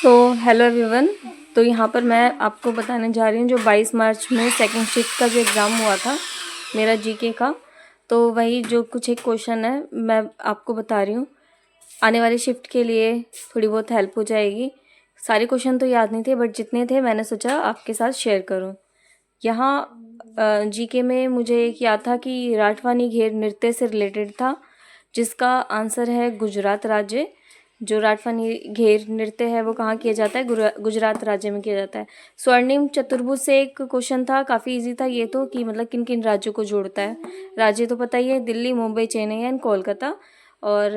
So hello everyone. तो यहाँ पर मैं आपको बताने जा रही हूँ जो 22 मार्च में सेकंड शिफ्ट का जो एग्ज़ाम हुआ था मेरा जीके का, तो वही जो कुछ एक क्वेश्चन है मैं आपको बता रही हूँ। आने वाली शिफ्ट के लिए थोड़ी बहुत हेल्प हो जाएगी। सारे क्वेश्चन तो याद नहीं थे बट जितने थे मैंने सोचा आपके साथ शेयर करूँ। यहाँ जीके में मुझे एक याद था कि राठवानी घेर नृत्य से रिलेटेड था, जिसका आंसर है गुजरात राज्य। जो राठवानी घेर नृत्य है वो कहाँ किया जाता है? गुजरात राज्य में किया जाता है। स्वर्णिम चतुर्भुज से एक क्वेश्चन था, काफ़ी इजी था ये तो, कि मतलब किन किन राज्यों को जोड़ता है। राज्य तो पता ही है, दिल्ली, मुंबई, चेन्नई एंड कोलकाता। और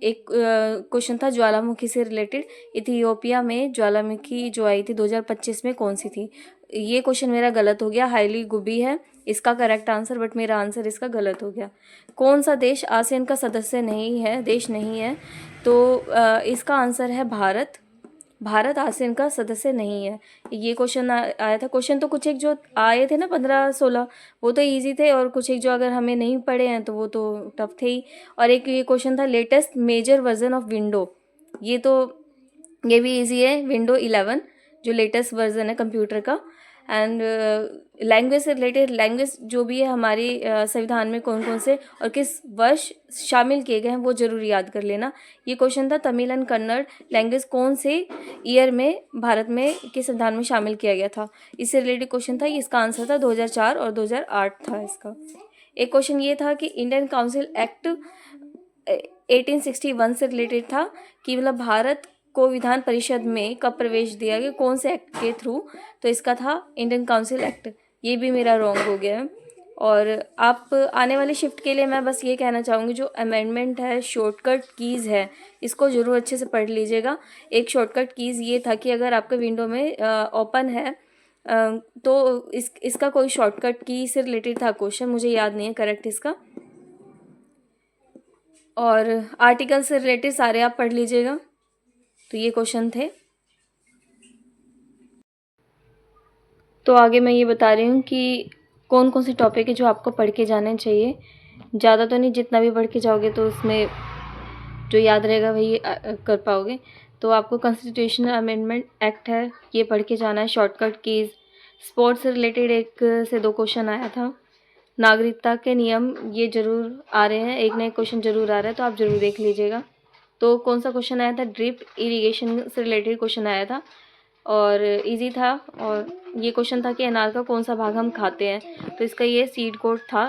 एक क्वेश्चन था ज्वालामुखी से रिलेटेड, इथियोपिया में ज्वालामुखी जो आई थी 2025 में कौन सी थी। ये क्वेश्चन मेरा गलत हो गया, हाईली गुबी है इसका करेक्ट आंसर, बट मेरा आंसर इसका गलत हो गया। कौन सा देश आसियान का सदस्य नहीं है, देश नहीं है? तो इसका आंसर है भारत। भारत आसियान का सदस्य नहीं है। ये क्वेश्चन आया था। क्वेश्चन तो कुछ एक जो आए थे ना 15-16 वो तो इजी थे, और कुछ एक जो अगर हमें नहीं पढ़े हैं तो वो तो टफ थे ही। और एक ये क्वेश्चन था latest major version of window, ये भी इजी है। विंडो 11 जो लेटेस्ट वर्जन है कंप्यूटर का। एंड लैंग्वेज से रिलेटेड, लैंग्वेज जो भी है हमारी संविधान में कौन कौन से और किस वर्ष शामिल किए गए हैं वो जरूर याद कर लेना। ये क्वेश्चन था तमिल एंड कन्नड़ लैंग्वेज कौन से ईयर में भारत में के संविधान में शामिल किया गया था, इससे रिलेटेड क्वेश्चन था। इसका आंसर था 2004 और 2008 था इसका। एक क्वेश्चन ये था कि इंडियन काउंसिल एक्ट 1861 से रिलेटेड था, कि मतलब भारत को विधान परिषद में कब प्रवेश दिया गया, कौन से एक्ट के थ्रू, तो इसका था इंडियन काउंसिल एक्ट। ये भी मेरा रॉन्ग हो गया है। और आप आने वाली शिफ्ट के लिए मैं बस ये कहना चाहूँगी, जो अमेंडमेंट है, शॉर्टकट कीज़ है, इसको ज़रूर अच्छे से पढ़ लीजिएगा। एक शॉर्टकट कीज़ ये था कि अगर आपका विंडो में ओपन है तो इसका कोई शॉर्टकट की से रिलेटेड था क्वेश्चन, मुझे याद नहीं है करेक्ट इसका। और आर्टिकल से रिलेटेड सारे आप पढ़ लीजिएगा। तो ये क्वेश्चन थे। तो आगे मैं ये बता रही हूँ कि कौन कौन से टॉपिक है जो आपको पढ़ के जाने चाहिए। ज़्यादा तो नहीं, जितना भी पढ़ के जाओगे तो उसमें जो याद रहेगा वही कर पाओगे। तो आपको कॉन्स्टिट्यूशनल अमेंडमेंट एक्ट है, ये पढ़ के जाना है। शॉर्टकट कीज़, स्पोर्ट्स से रिलेटेड 1 से 2 क्वेश्चन आया था। नागरिकता के नियम ये ज़रूर आ रहे हैं, एक ना एक क्वेश्चन ज़रूर आ रहा है, तो आप ज़रूर देख लीजिएगा। तो कौन सा क्वेश्चन आया था? ड्रिप इरिगेशन से रिलेटेड क्वेश्चन आया था और इजी था। और ये क्वेश्चन था कि अनार का कौन सा भाग हम खाते हैं, तो इसका ये सीड कोड था।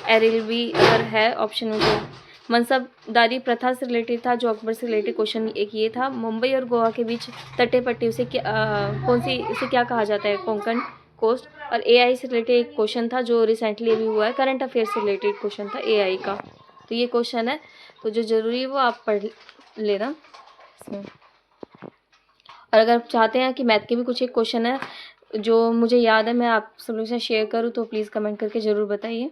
एरिल भी अगर है ऑप्शन में तो। मनसबदारी प्रथा से रिलेटेड था, जो अकबर से रिलेटेड क्वेश्चन एक ये था। मुंबई और गोवा के बीच तटीय पट्टी उसे उसे क्या कहा जाता है? कोंकण कोस्ट। और एआई से रिलेटेड एक क्वेश्चन था जो रिसेंटली अभी हुआ है, करंट अफेयर से रिलेटेड क्वेश्चन था एआई का। तो ये क्वेश्चन है, तो जो ज़रूरी है वो आप पढ़ लेना इसमें। और अगर आप चाहते हैं कि मैथ के भी कुछ एक क्वेश्चन है जो मुझे याद है मैं आप सब लोगों से शेयर करूँ, तो प्लीज़ कमेंट करके ज़रूर बताइए।